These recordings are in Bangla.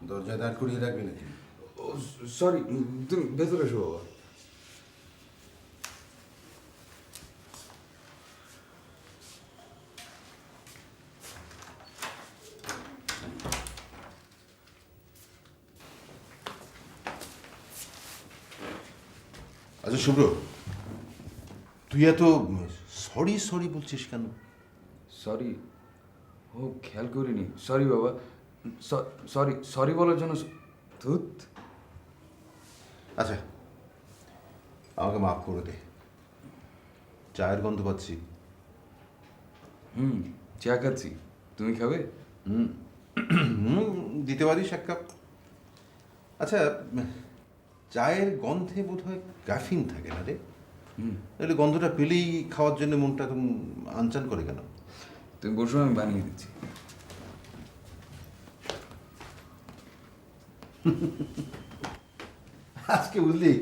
দরজায় দাঁড় করিয়ে রাখবি নাকি? ও সরি, তুমি ভেতরে এসো বাবা। আচ্ছা শুভ্র, তুই এত সরি সরি বলছিস কেন? সরি? ও খেয়াল করিনি, সরি বাবা। সরি সরি বলার জন্য ধুত। আচ্ছা, আমাকে মাফ করে দে, চায়ের গন্ধ পাচ্ছি। চা খাচ্ছি, তুমি খাবে? দিতে পারিস এক কাপ? আচ্ছা, চায়ের গন্ধে বোধ হয় ক্যাফিন থাকে না রে? তাহলে গন্ধটা পেলেই খাওয়ার জন্য মনটা একদম আনচান করে কেন? তুমি বসো, আমি বানিয়ে দিচ্ছি। আজকে বুঝলি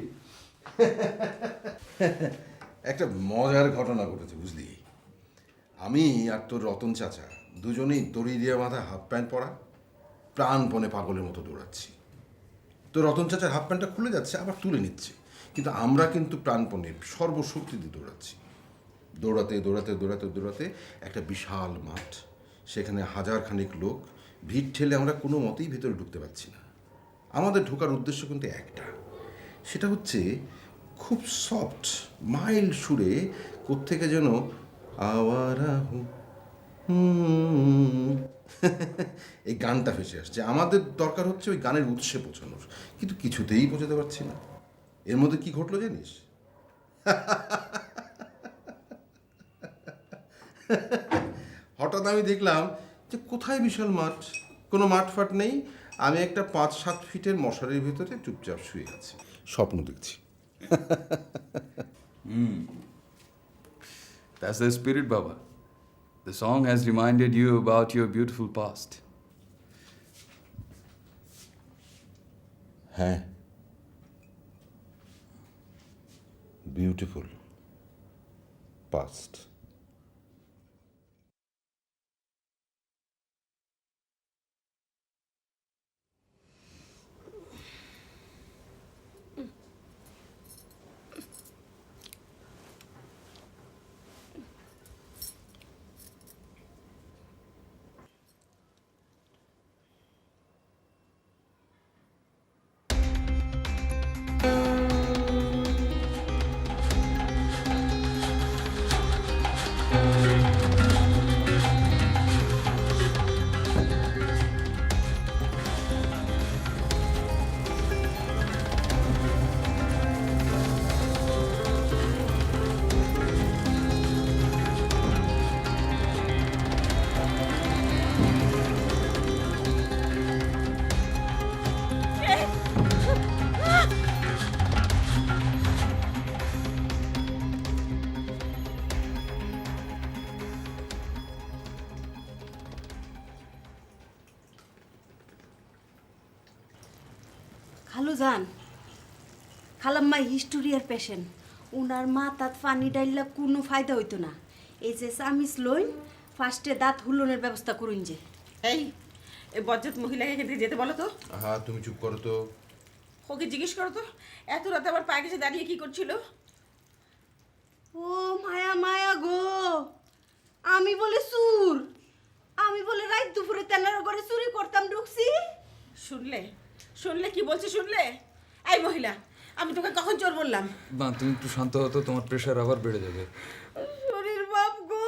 একটা মজার ঘটনা ঘটেছে বুঝলি। আমি আর তোর রতন চাচা দুজনেই দড়ি দিয়ে বাঁধা হাফ প্যান্ট পরা প্রাণপণে পাগলের মতো দৌড়াচ্ছি। তো রতন চাচার হাফ প্যান্টটা খুলে যাচ্ছে, আবার তুলে নিচ্ছে, কিন্তু আমরা কিন্তু প্রাণপণে সর্বশক্তি দিয়ে দৌড়াচ্ছি। দৌড়াতে দৌড়াতে দৌড়াতে দৌড়াতে একটা বিশাল মাঠ, সেখানে হাজার খানিক লোক, ভিড় ঠেলে আমরা কোনো মতেই ভেতরে ঢুকতে পারছি না। আমাদের ঢোকার উদ্দেশ্য কিন্তু একটা, সেটা হচ্ছে খুব সফট মাইল্ড সুরে কোত্থেকে যেন আওয়ারা হু এই গানটা ভেসে আসছে। আমাদের দরকার হচ্ছে ওই গানের উৎসে পৌঁছানোর, কিন্তু কিছুতেই পৌঁছাতে পারছি না। এর মধ্যে কি ঘটলো জানিস? হঠাৎ আমি দেখলাম যে কোথায় বিশাল মাঠ, কোনো মাঠ ফাট নেই। আমি একটা 5-7 ফিটের মশারির ভিতরে চুপচাপ শুয়ে আছি, স্বপ্ন দেখছি। That's the spirit, Baba. The song has reminded you about your beautiful past. হ্যাঁ, বিউটিফুল পাস্ট। খালু যান, খালাম্মা হিস্টোরিয়ার পেশেন্ট, উনার মাথাত পানি ডাইলা কোনো ফায়দা হইতো না। এই যে চামিচ লইন, ফার্স্টে দাঁত হুলনের ব্যবস্থা করুন যে। এই বজ্জাত মহিলাকে এখান থেকে যেতে বলো তো। হ্যাঁ, তুমি চুপ করো তো। ওকে জিজ্ঞেস করো তো এত রাতে আবার পায়ে কাছে দাঁড়িয়ে কি করছিল। ও মায়া মায়া গো, আমি বলে চুর, আমি বলে রাত দুপুরে তেনার ঘরে চুরি করতাম ঢুকছি। শুনলে শুনলে কি বলছে শুনলে? এই মহিলা, আমি তোকে কখন চোর বললাম? মা, তুমি একটু শান্ত হতো, তোমার প্রেশার আবার বেড়ে যাবে। শরীর বাপ গো।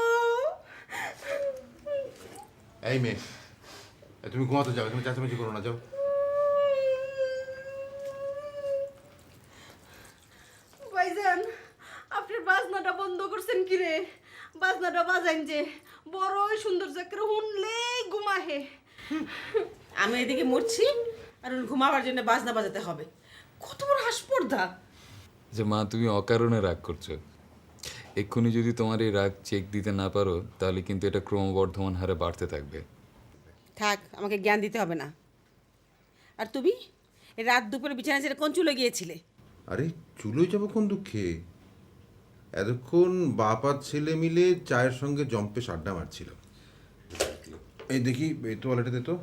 এই মেয়ে, তুমি ঘুমাতে যাও, তুমি চেঁচামেচি করো না, যাও। ভাইজান, আপনার বাজনাটা বন্ধ করছেন কি রে? বাজনাটা বাজাইন যে, বড়ই সুন্দর চাকরি শুনলেই ঘুমাহে। আমি এদিকে মরছি আর ওর ঘুমাবার জন্য বাজনা বাজাতে হবে। কত বড় হাসপর্দা! যে মা, তুমি অকারণে রাগ করছো। এক্ষুনি যদি তোমার এই রাগ চেক দিতে না পারো, তাহলে কিন্তু এটা ক্রমবর্ধমান হারে বাড়তে থাকবে। থাক, আমাকে জ্ঞান দিতে হবে না। আর তুমি রাত দুপুরে বিছানা ছেড়ে কোন চুলে গিয়েছিলে? আরে চুলোয় যাবো কোন দুঃখে? এতক্ষণ বাপ আর ছেলে মিলে চায়ের সঙ্গে জম্পে আড্ডা মারছিল। এই দেখি এই তোয়ালেটা দে তো।